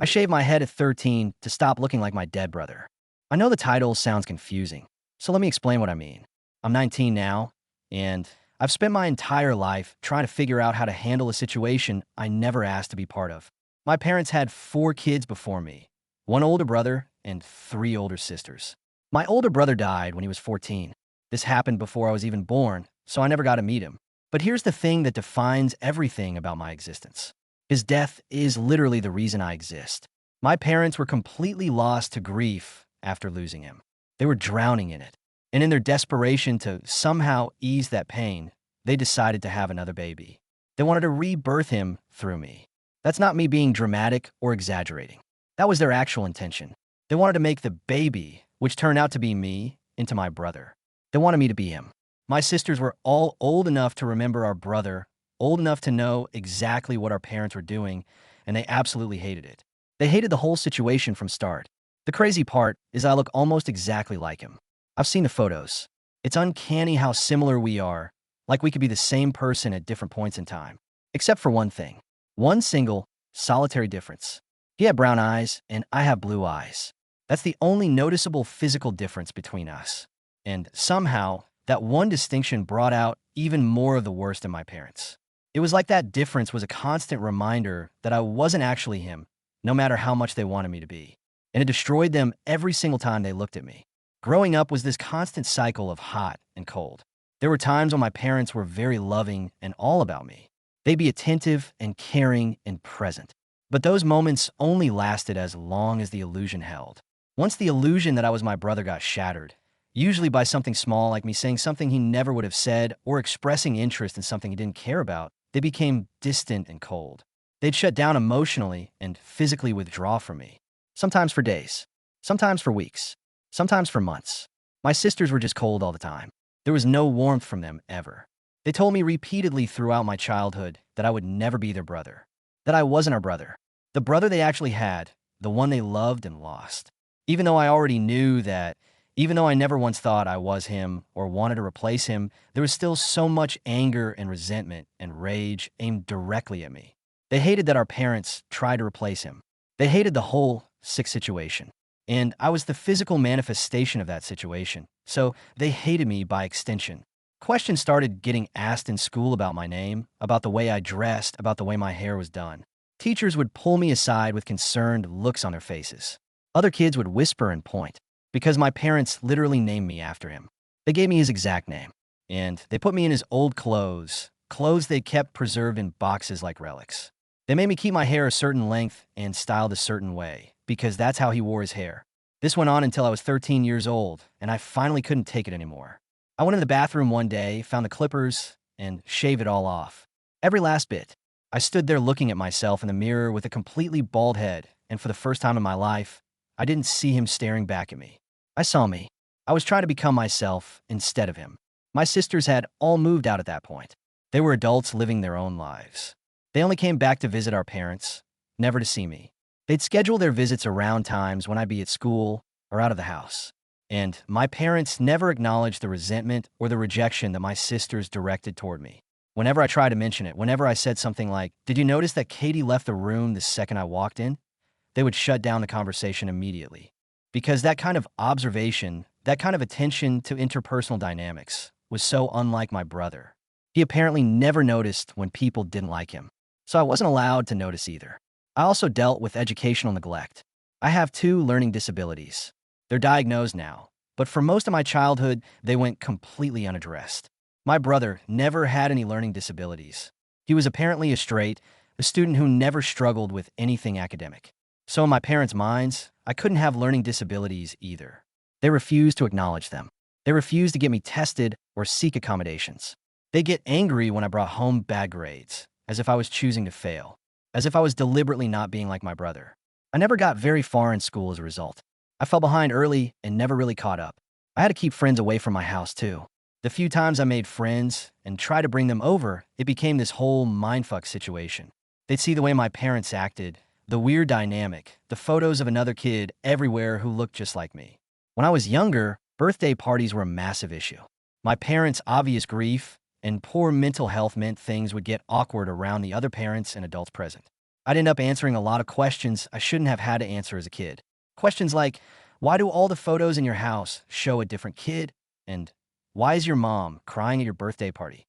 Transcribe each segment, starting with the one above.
I shaved my head at 13 to stop looking like my dead brother. I know the title sounds confusing, so let me explain what I mean. I'm 19 now, and I've spent my entire life trying to figure out how to handle a situation I never asked to be part of. My parents had 4 kids before me, one older brother and 3 older sisters. My older brother died when he was 14. This happened before I was even born, so I never got to meet him. But here's the thing that defines everything about my existence. His death is literally the reason I exist. My parents were completely lost to grief after losing him. They were drowning in it. And in their desperation to somehow ease that pain, they decided to have another baby. They wanted to rebirth him through me. That's not me being dramatic or exaggerating. That was their actual intention. They wanted to make the baby, which turned out to be me, into my brother. They wanted me to be him. My sisters were all old enough to remember our brother, old enough to know exactly what our parents were doing, and they absolutely hated it. They hated the whole situation from start. The crazy part is I look almost exactly like him. I've seen the photos. It's uncanny how similar we are, like we could be the same person at different points in time. Except for one thing. One single, solitary difference. He had brown eyes, and I have blue eyes. That's the only noticeable physical difference between us. And somehow, that one distinction brought out even more of the worst in my parents. It was like that difference was a constant reminder that I wasn't actually him, no matter how much they wanted me to be. And it destroyed them every single time they looked at me. Growing up was this constant cycle of hot and cold. There were times when my parents were very loving and all about me. They'd be attentive and caring and present. But those moments only lasted as long as the illusion held. Once the illusion that I was my brother got shattered, usually by something small like me saying something he never would have said or expressing interest in something he didn't care about, they became distant and cold. They'd shut down emotionally and physically withdraw from me. Sometimes for days, sometimes for weeks, sometimes for months. My sisters were just cold all the time. There was no warmth from them ever. They told me repeatedly throughout my childhood that I would never be their brother, that I wasn't our brother, the brother they actually had, the one they loved and lost. Even though I already knew that, even though I never once thought I was him or wanted to replace him, there was still so much anger and resentment and rage aimed directly at me. They hated that our parents tried to replace him. They hated the whole sick situation. And I was the physical manifestation of that situation, so they hated me by extension. Questions started getting asked in school about my name, about the way I dressed, about the way my hair was done. Teachers would pull me aside with concerned looks on their faces. Other kids would whisper and point, because my parents literally named me after him. They gave me his exact name, and they put me in his old clothes they kept preserved in boxes like relics. They made me keep my hair a certain length and styled a certain way, because that's how he wore his hair. This went on until I was 13 years old, and I finally couldn't take it anymore. I went in the bathroom one day, found the clippers, and shaved it all off. Every last bit. I stood there looking at myself in the mirror with a completely bald head, and for the first time in my life, I didn't see him staring back at me. I saw me. I was trying to become myself instead of him. My sisters had all moved out at that point. They were adults living their own lives. They only came back to visit our parents, never to see me. They'd schedule their visits around times when I'd be at school or out of the house. And my parents never acknowledged the resentment or the rejection that my sisters directed toward me. Whenever I tried to mention it, whenever I said something like, "Did you notice that Katie left the room the second I walked in?" they would shut down the conversation immediately. Because that kind of observation, that kind of attention to interpersonal dynamics, was so unlike my brother. He apparently never noticed when people didn't like him. So I wasn't allowed to notice either. I also dealt with educational neglect. I have 2 learning disabilities. They're diagnosed now, but for most of my childhood, they went completely unaddressed. My brother never had any learning disabilities. He was apparently a student who never struggled with anything academic. So in my parents' minds, I couldn't have learning disabilities either. They refused to acknowledge them. They refused to get me tested or seek accommodations. They get angry when I brought home bad grades, as if I was choosing to fail, as if I was deliberately not being like my brother. I never got very far in school as a result. I fell behind early and never really caught up. I had to keep friends away from my house too. The few times I made friends and tried to bring them over, it became this whole mindfuck situation. They'd see the way my parents acted, the weird dynamic, the photos of another kid everywhere who looked just like me. When I was younger, birthday parties were a massive issue. My parents' obvious grief and poor mental health meant things would get awkward around the other parents and adults present. I'd end up answering a lot of questions I shouldn't have had to answer as a kid. Questions like, why do all the photos in your house show a different kid? And why is your mom crying at your birthday party?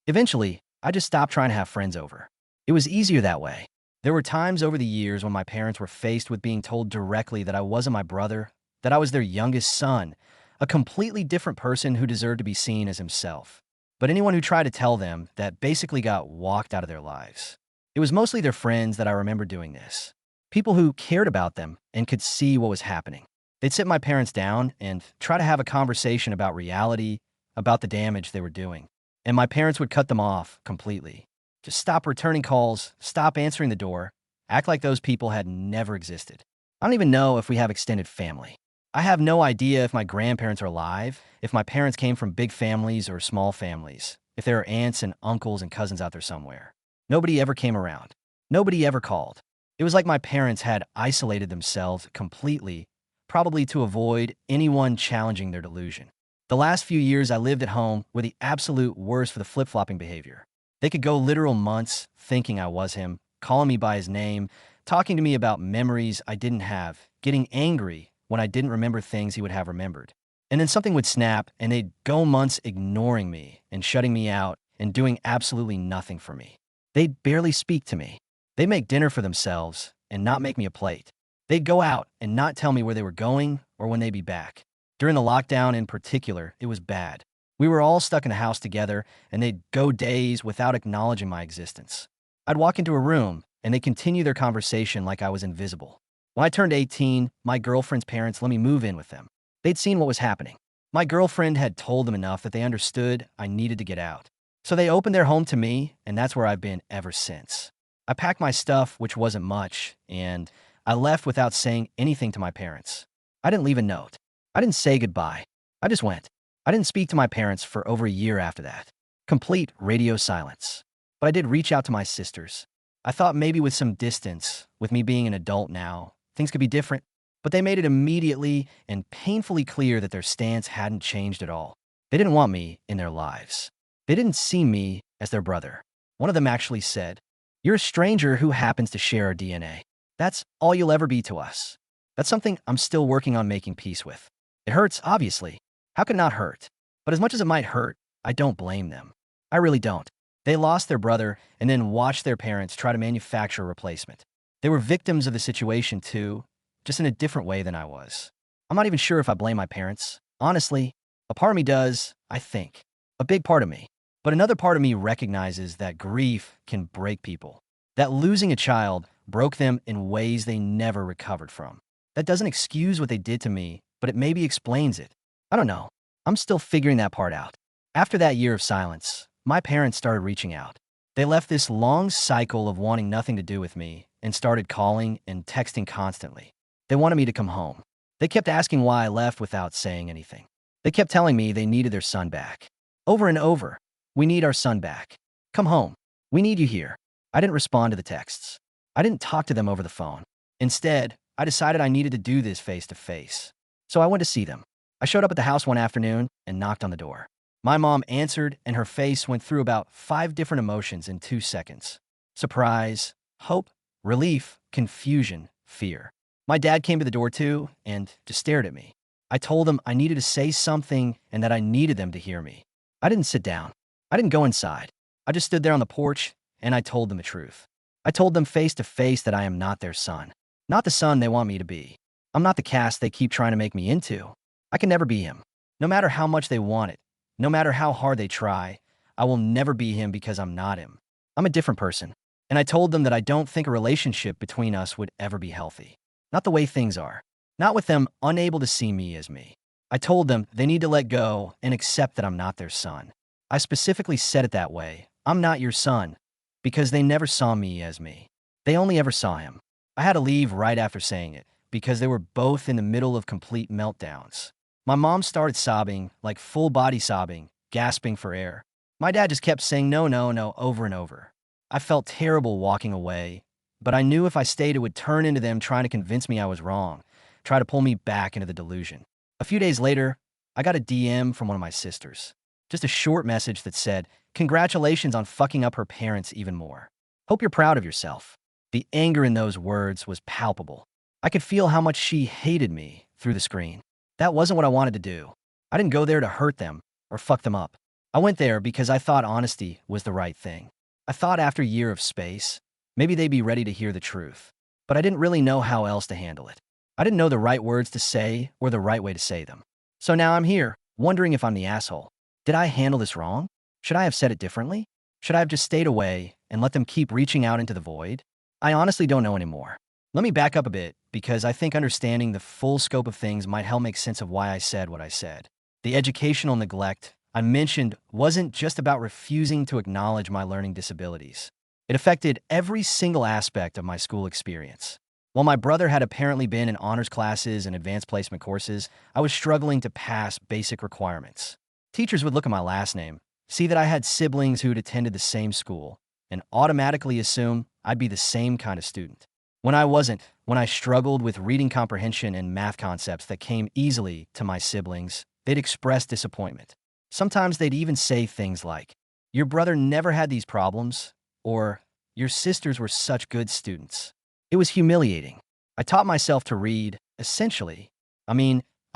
Eventually, I just stopped trying to have friends over. It was easier that way. There were times over the years when my parents were faced with being told directly that I wasn't my brother, that I was their youngest son, a completely different person who deserved to be seen as himself. But anyone who tried to tell them that basically got walked out of their lives. It was mostly their friends that I remember doing this. People who cared about them and could see what was happening. They'd sit my parents down and try to have a conversation about reality, about the damage they were doing. And my parents would cut them off completely. Just stop returning calls, stop answering the door, act like those people had never existed. I don't even know if we have extended family. I have no idea if my grandparents are alive, if my parents came from big families or small families, if there are aunts and uncles and cousins out there somewhere. Nobody ever came around. Nobody ever called. It was like my parents had isolated themselves completely, probably to avoid anyone challenging their delusion. The last few years I lived at home were the absolute worst for the flip-flopping behavior. They could go literal months thinking I was him, calling me by his name, talking to me about memories I didn't have, getting angry when I didn't remember things he would have remembered. And then something would snap and they'd go months ignoring me and shutting me out and doing absolutely nothing for me. They'd barely speak to me. They'd make dinner for themselves and not make me a plate. They'd go out and not tell me where they were going or when they'd be back. During the lockdown in particular, it was bad. We were all stuck in the house together, and they'd go days without acknowledging my existence. I'd walk into a room, and they'd continue their conversation like I was invisible. When I turned 18, my girlfriend's parents let me move in with them. They'd seen what was happening. My girlfriend had told them enough that they understood I needed to get out. So they opened their home to me, and that's where I've been ever since. I packed my stuff, which wasn't much, and I left without saying anything to my parents. I didn't leave a note. I didn't say goodbye. I just went. I didn't speak to my parents for over a year after that. Complete radio silence. But I did reach out to my sisters. I thought maybe with some distance, with me being an adult now, things could be different. But they made it immediately and painfully clear that their stance hadn't changed at all. They didn't want me in their lives. They didn't see me as their brother. One of them actually said, "You're a stranger who happens to share our DNA. That's all you'll ever be to us." That's something I'm still working on making peace with. It hurts, obviously. How could it not hurt? But as much as it might hurt, I don't blame them. I really don't. They lost their brother and then watched their parents try to manufacture a replacement. They were victims of the situation too, just in a different way than I was. I'm not even sure if I blame my parents. Honestly, a part of me does, I think. A big part of me. But another part of me recognizes that grief can break people. That losing a child broke them in ways they never recovered from. That doesn't excuse what they did to me, but it maybe explains it. I don't know. I'm still figuring that part out. After that year of silence, my parents started reaching out. They left this long cycle of wanting nothing to do with me and started calling and texting constantly. They wanted me to come home. They kept asking why I left without saying anything. They kept telling me they needed their son back. Over and over. "We need our son back. Come home. We need you here." I didn't respond to the texts. I didn't talk to them over the phone. Instead, I decided I needed to do this face to face. So I went to see them. I showed up at the house one afternoon and knocked on the door. My mom answered, and her face went through about 5 different emotions in 2 seconds. Surprise, hope, relief, confusion, fear. My dad came to the door too and just stared at me. I told them I needed to say something and that I needed them to hear me. I didn't sit down. I didn't go inside. I just stood there on the porch and I told them the truth. I told them face to face that I am not their son. Not the son they want me to be. I'm not the cast they keep trying to make me into. I can never be him. No matter how much they want it, no matter how hard they try, I will never be him because I'm not him. I'm a different person. And I told them that I don't think a relationship between us would ever be healthy. Not the way things are. Not with them unable to see me as me. I told them they need to let go and accept that I'm not their son. I specifically said it that way. I'm not your son. Because they never saw me as me. They only ever saw him. I had to leave right after saying it because they were both in the middle of complete meltdowns. My mom started sobbing, like full body sobbing, gasping for air. My dad just kept saying no, no, no over and over. I felt terrible walking away, but I knew if I stayed it would turn into them trying to convince me I was wrong, try to pull me back into the delusion. A few days later, I got a DM from one of my sisters. Just a short message that said, "Congratulations on fucking up her parents even more. Hope you're proud of yourself." The anger in those words was palpable. I could feel how much she hated me through the screen. That wasn't what I wanted to do. I didn't go there to hurt them or fuck them up. I went there because I thought honesty was the right thing. I thought after a year of space, maybe they'd be ready to hear the truth. But I didn't really know how else to handle it. I didn't know the right words to say or the right way to say them. So now I'm here, wondering if I'm the asshole. Did I handle this wrong? Should I have said it differently? Should I have just stayed away and let them keep reaching out into the void? I honestly don't know anymore. Let me back up a bit, because I think understanding the full scope of things might help make sense of why I said what I said. The educational neglect I mentioned wasn't just about refusing to acknowledge my learning disabilities. It affected every single aspect of my school experience. While my brother had apparently been in honors classes and advanced placement courses, I was struggling to pass basic requirements. Teachers would look at my last name, see that I had siblings who'd attended the same school, and automatically assume I'd be the same kind of student. When I wasn't, when I struggled with reading comprehension and math concepts that came easily to my siblings, they'd express disappointment. Sometimes they'd even say things like, "Your brother never had these problems," or "Your sisters were such good students." It was humiliating. I taught myself to read, essentially. I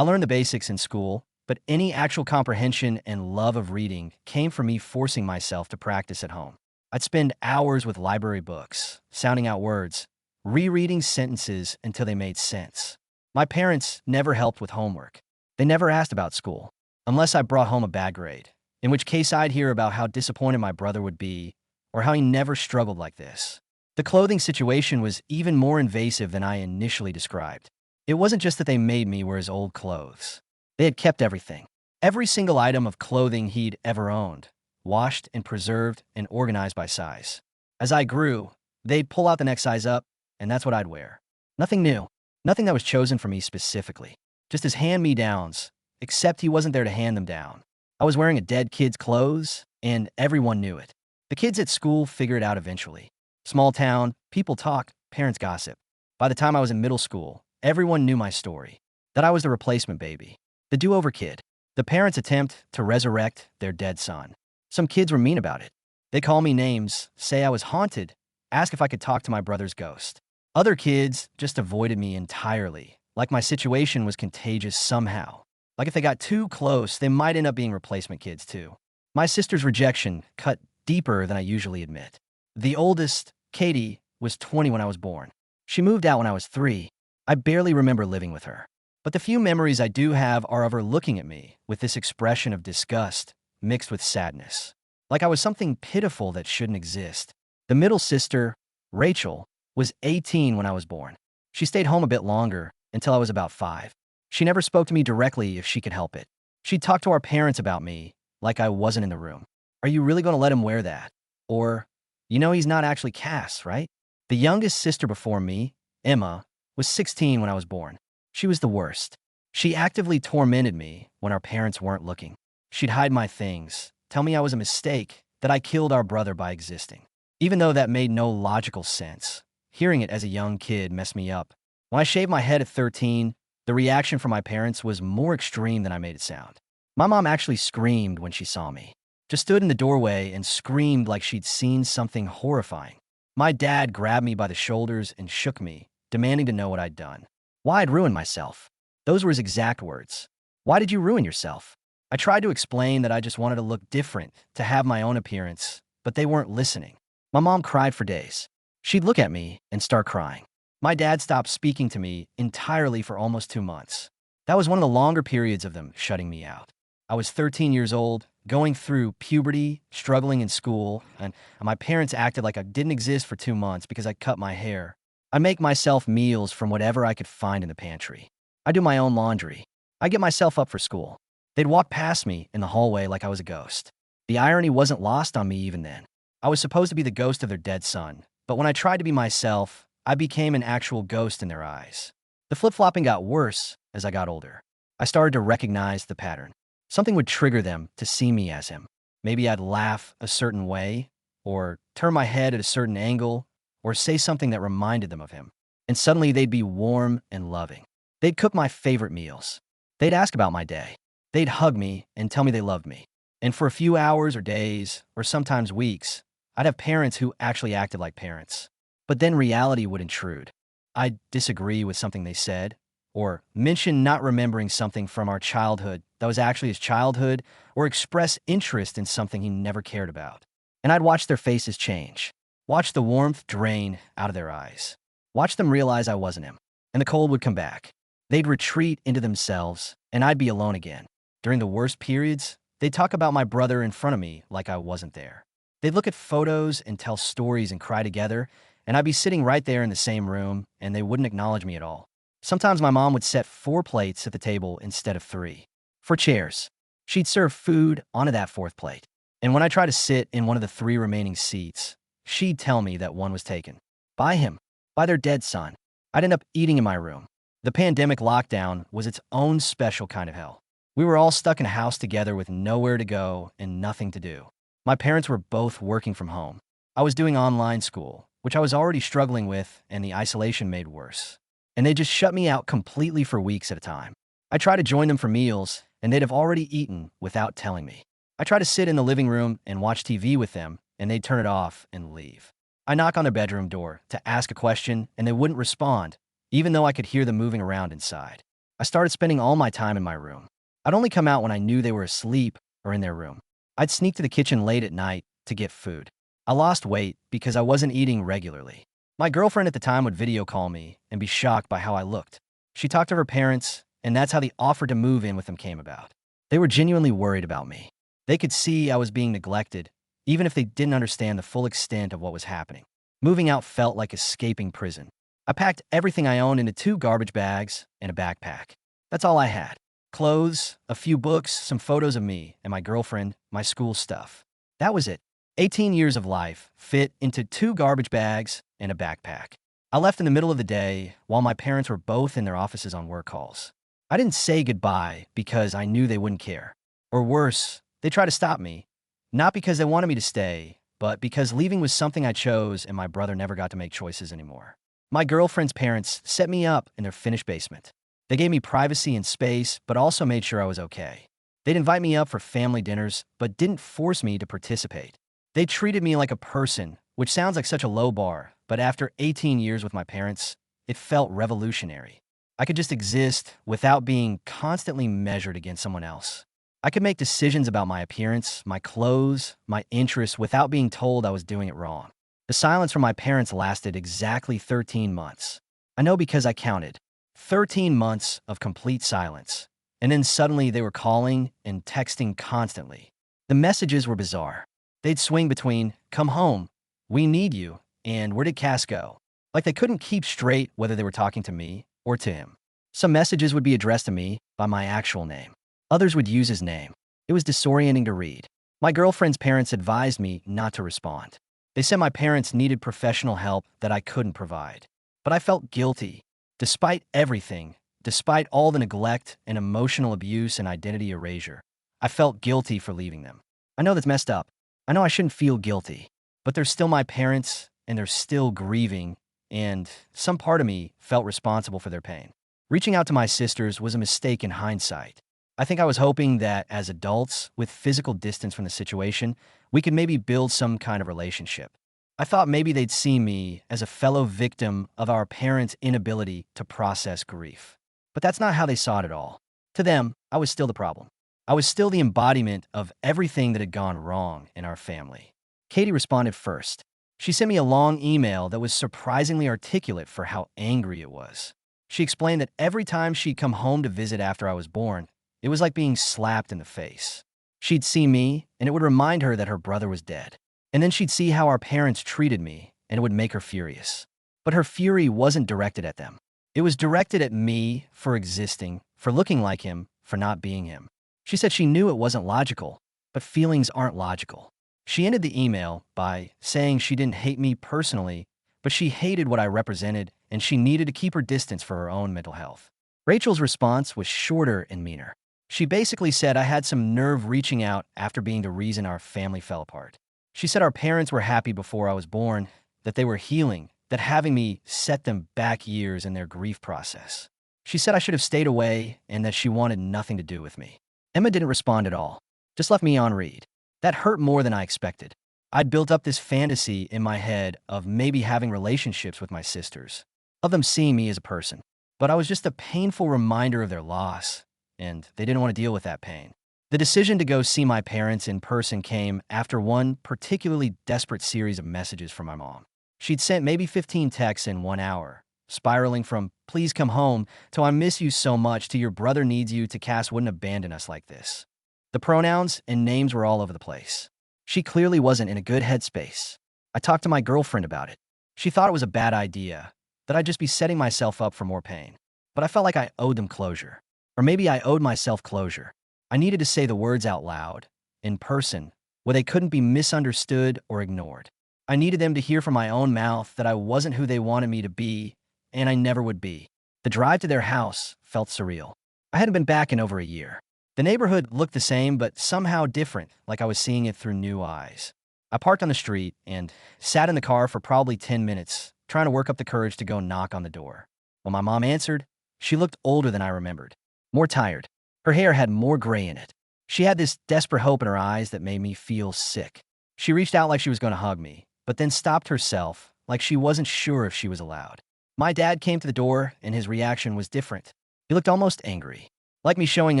learned the basics in school, but any actual comprehension and love of reading came from me forcing myself to practice at home. I'd spend hours with library books, sounding out words, rereading sentences until they made sense. My parents never helped with homework. They never asked about school, unless I brought home a bad grade, in which case I'd hear about how disappointed my brother would be or how he never struggled like this. The clothing situation was even more invasive than I initially described. It wasn't just that they made me wear his old clothes. They had kept everything. Every single item of clothing he'd ever owned, washed and preserved and organized by size. As I grew, they'd pull out the next size up, and that's what I'd wear. Nothing new. Nothing that was chosen for me specifically. Just his hand-me-downs, except he wasn't there to hand them down. I was wearing a dead kid's clothes, and everyone knew it. The kids at school figured it out eventually. Small town, people talk, parents gossip. By the time I was in middle school, everyone knew my story. That I was the replacement baby. The do-over kid. The parents' attempt to resurrect their dead son. Some kids were mean about it. They call me names, say I was haunted, ask if I could talk to my brother's ghost. Other kids just avoided me entirely, like my situation was contagious somehow. Like if they got too close, they might end up being replacement kids too. My sister's rejection cut deeper than I usually admit. The oldest, Katie, was 20 when I was born. She moved out when I was 3. I barely remember living with her. But the few memories I do have are of her looking at me with this expression of disgust mixed with sadness. Like I was something pitiful that shouldn't exist. The middle sister, Rachel, was 18 when I was born. She stayed home a bit longer, until I was about 5. She never spoke to me directly if she could help it. She'd talk to our parents about me, like I wasn't in the room. "Are you really going to let him wear that?" Or, "He's not actually Cass, right?" The youngest sister before me, Emma, was 16 when I was born. She was the worst. She actively tormented me when our parents weren't looking. She'd hide my things, tell me I was a mistake, that I killed our brother by existing. Even though that made no logical sense, hearing it as a young kid messed me up. When I shaved my head at 13, the reaction from my parents was more extreme than I made it sound. My mom actually screamed when she saw me. Just stood in the doorway and screamed like she'd seen something horrifying. My dad grabbed me by the shoulders and shook me, demanding to know what I'd done. Why I'd ruined myself. Those were his exact words. "Why did you ruin yourself?" I tried to explain that I just wanted to look different, to have my own appearance, but they weren't listening. My mom cried for days. She'd look at me and start crying. My dad stopped speaking to me entirely for almost 2 months. That was one of the longer periods of them shutting me out. I was 13 years old, going through puberty, struggling in school, and my parents acted like I didn't exist for 2 months because I cut my hair. I make myself meals from whatever I could find in the pantry. I do my own laundry. I get myself up for school. They'd walk past me in the hallway like I was a ghost. The irony wasn't lost on me even then. I was supposed to be the ghost of their dead son, but when I tried to be myself, I became an actual ghost in their eyes. The flip-flopping got worse as I got older. I started to recognize the pattern. Something would trigger them to see me as him. Maybe I'd laugh a certain way, or turn my head at a certain angle, or say something that reminded them of him. And suddenly they'd be warm and loving. They'd cook my favorite meals. They'd ask about my day. They'd hug me and tell me they loved me. And for a few hours or days, or sometimes weeks, I'd have parents who actually acted like parents. But then reality would intrude. I'd disagree with something they said, or mention not remembering something from our childhood that was actually his childhood, or express interest in something he never cared about. And I'd watch their faces change, watch the warmth drain out of their eyes, watch them realize I wasn't him, and the cold would come back. They'd retreat into themselves, and I'd be alone again. During the worst periods, they'd talk about my brother in front of me like I wasn't there. They'd look at photos and tell stories and cry together, and I'd be sitting right there in the same room, and they wouldn't acknowledge me at all. Sometimes my mom would set 4 plates at the table instead of 3. 4 chairs. She'd serve food onto that 4th plate. And when I tried to sit in one of the 3 remaining seats, she'd tell me that one was taken. By him. By their dead son. I'd end up eating in my room. The pandemic lockdown was its own special kind of hell. We were all stuck in a house together with nowhere to go and nothing to do. My parents were both working from home. I was doing online school, which I was already struggling with, and the isolation made worse. And they just shut me out completely for weeks at a time. I tried to join them for meals, and they'd have already eaten without telling me. I tried to sit in the living room and watch TV with them, and they'd turn it off and leave. I knock on their bedroom door to ask a question, and they wouldn't respond, even though I could hear them moving around inside. I started spending all my time in my room. I'd only come out when I knew they were asleep or in their room. I'd sneak to the kitchen late at night to get food. I lost weight because I wasn't eating regularly. My girlfriend at the time would video call me and be shocked by how I looked. She talked to her parents, and that's how the offer to move in with them came about. They were genuinely worried about me. They could see I was being neglected, even if they didn't understand the full extent of what was happening. Moving out felt like escaping prison. I packed everything I owned into 2 garbage bags and a backpack. That's all I had. Clothes, a few books, some photos of me and my girlfriend, my school stuff. That was it. 18 years of life fit into 2 garbage bags and a backpack. I left in the middle of the day while my parents were both in their offices on work calls. I didn't say goodbye because I knew they wouldn't care. Or worse, they tried to stop me, not because they wanted me to stay, but because leaving was something I chose and my brother never got to make choices anymore. My girlfriend's parents set me up in their finished basement. They gave me privacy and space, but also made sure I was okay. They'd invite me up for family dinners, but didn't force me to participate. They treated me like a person, which sounds like such a low bar, but after 18 years with my parents, it felt revolutionary. I could just exist without being constantly measured against someone else. I could make decisions about my appearance, my clothes, my interests without being told I was doing it wrong. The silence from my parents lasted exactly 13 months. I know because I counted. 13 months of complete silence. And then suddenly they were calling and texting constantly. The messages were bizarre. They'd swing between, "Come home," "We need you," and "Where did Cass go?" Like they couldn't keep straight whether they were talking to me or to him. Some messages would be addressed to me by my actual name. Others would use his name. It was disorienting to read. My girlfriend's parents advised me not to respond. They said my parents needed professional help that I couldn't provide. But I felt guilty. Despite everything, despite all the neglect and emotional abuse and identity erasure, I felt guilty for leaving them. I know that's messed up. I know I shouldn't feel guilty. But they're still my parents, and they're still grieving, and some part of me felt responsible for their pain. Reaching out to my sisters was a mistake in hindsight. I think I was hoping that as adults, with physical distance from the situation, we could maybe build some kind of relationship. I thought maybe they'd see me as a fellow victim of our parents' inability to process grief. But that's not how they saw it at all. To them, I was still the problem. I was still the embodiment of everything that had gone wrong in our family. Katie responded first. She sent me a long email that was surprisingly articulate for how angry it was. She explained that every time she'd come home to visit after I was born, it was like being slapped in the face. She'd see me, and it would remind her that her brother was dead. And then she'd see how our parents treated me, and it would make her furious. But her fury wasn't directed at them. It was directed at me for existing, for looking like him, for not being him. She said she knew it wasn't logical, but feelings aren't logical. She ended the email by saying she didn't hate me personally, but she hated what I represented, and she needed to keep her distance for her own mental health. Rachel's response was shorter and meaner. She basically said I had some nerve reaching out after being the reason our family fell apart. She said our parents were happy before I was born, that they were healing, that having me set them back years in their grief process. She said I should have stayed away and that she wanted nothing to do with me. Emma didn't respond at all, just left me on read. That hurt more than I expected. I'd built up this fantasy in my head of maybe having relationships with my sisters, of them seeing me as a person. But I was just a painful reminder of their loss, and they didn't want to deal with that pain. The decision to go see my parents in person came after one particularly desperate series of messages from my mom. She'd sent maybe 15 texts in 1 hour, spiraling from, "Please come home," to, "I miss you so much," to, "Your brother needs you," to, "Cass wouldn't abandon us like this." The pronouns and names were all over the place. She clearly wasn't in a good headspace. I talked to my girlfriend about it. She thought it was a bad idea, that I'd just be setting myself up for more pain. But I felt like I owed them closure. Or maybe I owed myself closure. I needed to say the words out loud, in person, where they couldn't be misunderstood or ignored. I needed them to hear from my own mouth that I wasn't who they wanted me to be, and I never would be. The drive to their house felt surreal. I hadn't been back in over a year. The neighborhood looked the same, but somehow different, like I was seeing it through new eyes. I parked on the street and sat in the car for probably 10 minutes, trying to work up the courage to go knock on the door. When my mom answered, she looked older than I remembered, more tired. Her hair had more gray in it. She had this desperate hope in her eyes that made me feel sick. She reached out like she was going to hug me, but then stopped herself, like she wasn't sure if she was allowed. My dad came to the door, and his reaction was different. He looked almost angry, like me showing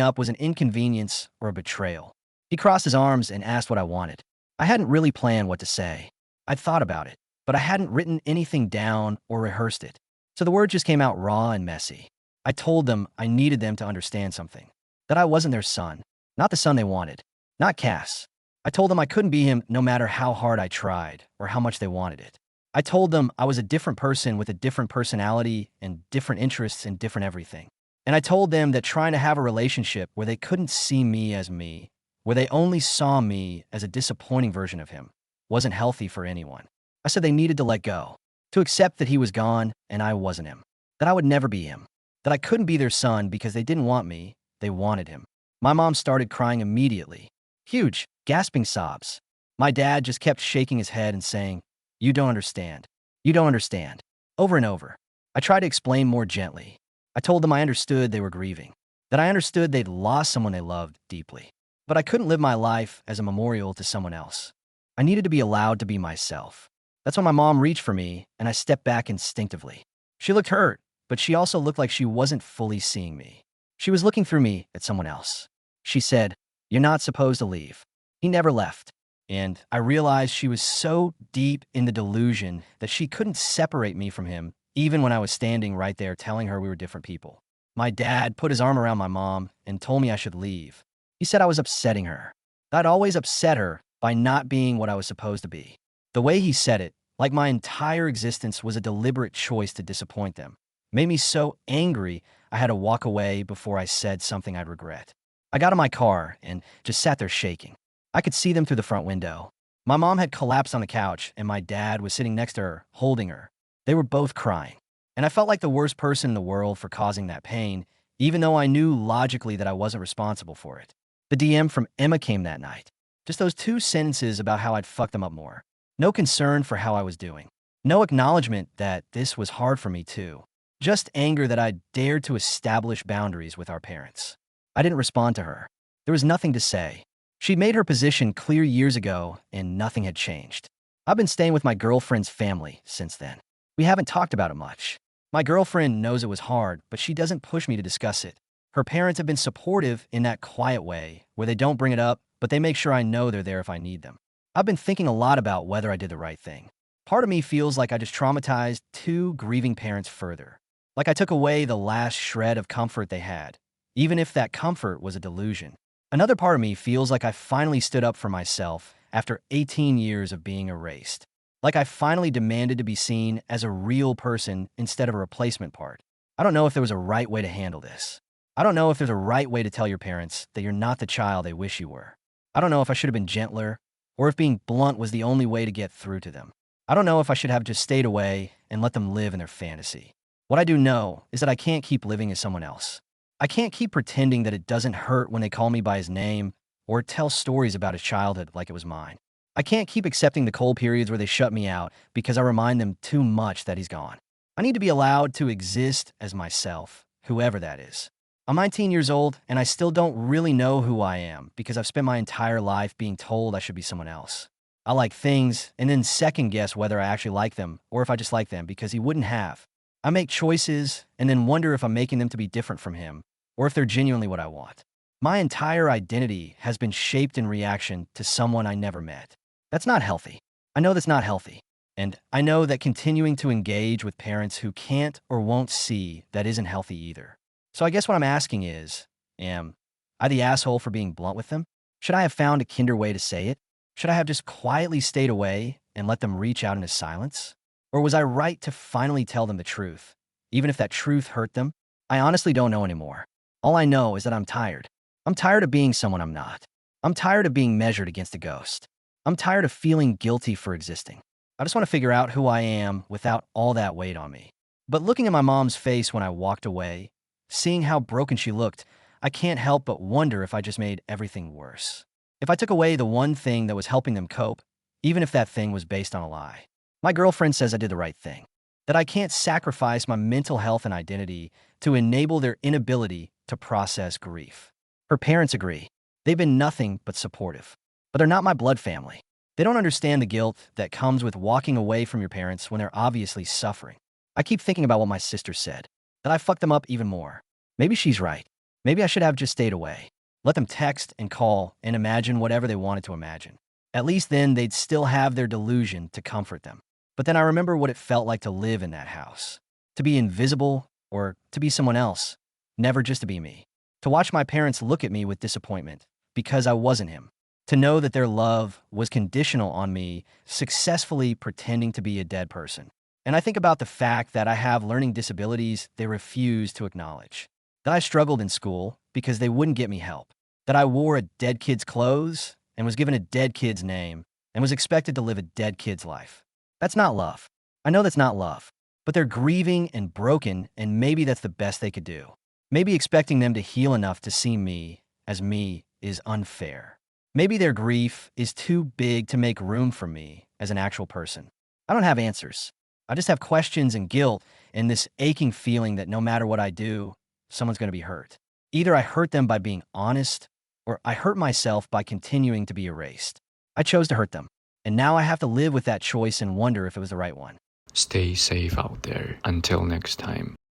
up was an inconvenience or a betrayal. He crossed his arms and asked what I wanted. I hadn't really planned what to say. I'd thought about it, but I hadn't written anything down or rehearsed it. So the word just came out raw and messy. I told them I needed them to understand something. That I wasn't their son, not the son they wanted, not Cass. I told them I couldn't be him no matter how hard I tried or how much they wanted it. I told them I was a different person with a different personality and different interests and different everything. And I told them that trying to have a relationship where they couldn't see me as me, where they only saw me as a disappointing version of him, wasn't healthy for anyone. I said they needed to let go, to accept that he was gone and I wasn't him, that I would never be him, that I couldn't be their son because they didn't want me, they wanted him. My mom started crying immediately. Huge, gasping sobs. My dad just kept shaking his head and saying, "You don't understand. You don't understand." Over and over. I tried to explain more gently. I told them I understood they were grieving, that I understood they'd lost someone they loved deeply. But I couldn't live my life as a memorial to someone else. I needed to be allowed to be myself. That's when my mom reached for me, and I stepped back instinctively. She looked hurt, but she also looked like she wasn't fully seeing me. She was looking through me at someone else. She said, "You're not supposed to leave." He never left. And I realized she was so deep in the delusion that she couldn't separate me from him, even when I was standing right there telling her we were different people. My dad put his arm around my mom and told me I should leave. He said I was upsetting her. I'd always upset her by not being what I was supposed to be. The way he said it, like my entire existence was a deliberate choice to disappoint them, made me so angry I had to walk away before I said something I'd regret. I got in my car and just sat there shaking. I could see them through the front window. My mom had collapsed on the couch, and my dad was sitting next to her, holding her. They were both crying. And I felt like the worst person in the world for causing that pain, even though I knew logically that I wasn't responsible for it. The DM from Emma came that night. Just those 2 sentences about how I'd fucked them up more. No concern for how I was doing. No acknowledgement that this was hard for me too. Just anger that I'd dared to establish boundaries with our parents. I didn't respond to her. There was nothing to say. She'd made her position clear years ago, and nothing had changed. I've been staying with my girlfriend's family since then. We haven't talked about it much. My girlfriend knows it was hard, but she doesn't push me to discuss it. Her parents have been supportive in that quiet way, where they don't bring it up, but they make sure I know they're there if I need them. I've been thinking a lot about whether I did the right thing. Part of me feels like I just traumatized 2 grieving parents further. Like I took away the last shred of comfort they had, even if that comfort was a delusion. Another part of me feels like I finally stood up for myself after 18 years of being erased. Like I finally demanded to be seen as a real person instead of a replacement part. I don't know if there was a right way to handle this. I don't know if there's a right way to tell your parents that you're not the child they wish you were. I don't know if I should have been gentler, or if being blunt was the only way to get through to them. I don't know if I should have just stayed away and let them live in their fantasy. What I do know is that I can't keep living as someone else. I can't keep pretending that it doesn't hurt when they call me by his name or tell stories about his childhood like it was mine. I can't keep accepting the cold periods where they shut me out because I remind them too much that he's gone. I need to be allowed to exist as myself, whoever that is. I'm 19 years old, and I still don't really know who I am because I've spent my entire life being told I should be someone else. I like things and then second guess whether I actually like them or if I just like them because he wouldn't have. I make choices and then wonder if I'm making them to be different from him or if they're genuinely what I want. My entire identity has been shaped in reaction to someone I never met. That's not healthy. I know that's not healthy. And I know that continuing to engage with parents who can't or won't see that isn't healthy either. So I guess what I'm asking is, am I the asshole for being blunt with them? Should I have found a kinder way to say it? Should I have just quietly stayed away and let them reach out into silence? Or was I right to finally tell them the truth, even if that truth hurt them? I honestly don't know anymore. All I know is that I'm tired. I'm tired of being someone I'm not. I'm tired of being measured against a ghost. I'm tired of feeling guilty for existing. I just want to figure out who I am without all that weight on me. But looking at my mom's face when I walked away, seeing how broken she looked, I can't help but wonder if I just made everything worse. If I took away the one thing that was helping them cope, even if that thing was based on a lie. My girlfriend says I did the right thing, that I can't sacrifice my mental health and identity to enable their inability to process grief. Her parents agree. They've been nothing but supportive. But they're not my blood family. They don't understand the guilt that comes with walking away from your parents when they're obviously suffering. I keep thinking about what my sister said, that I fucked them up even more. Maybe she's right. Maybe I should have just stayed away. Let them text and call and imagine whatever they wanted to imagine. At least then they'd still have their delusion to comfort them. But then I remember what it felt like to live in that house. To be invisible or to be someone else. Never just to be me. To watch my parents look at me with disappointment because I wasn't him. To know that their love was conditional on me successfully pretending to be a dead person. And I think about the fact that I have learning disabilities they refuse to acknowledge. That I struggled in school because they wouldn't get me help. That I wore a dead kid's clothes and was given a dead kid's name and was expected to live a dead kid's life. That's not love. I know that's not love. But they're grieving and broken, and maybe that's the best they could do. Maybe expecting them to heal enough to see me as me is unfair. Maybe their grief is too big to make room for me as an actual person. I don't have answers. I just have questions and guilt and this aching feeling that no matter what I do, someone's going to be hurt. Either I hurt them by being honest, or I hurt myself by continuing to be erased. I chose to hurt them, and now I have to live with that choice and wonder if it was the right one. Stay safe out there. Until next time.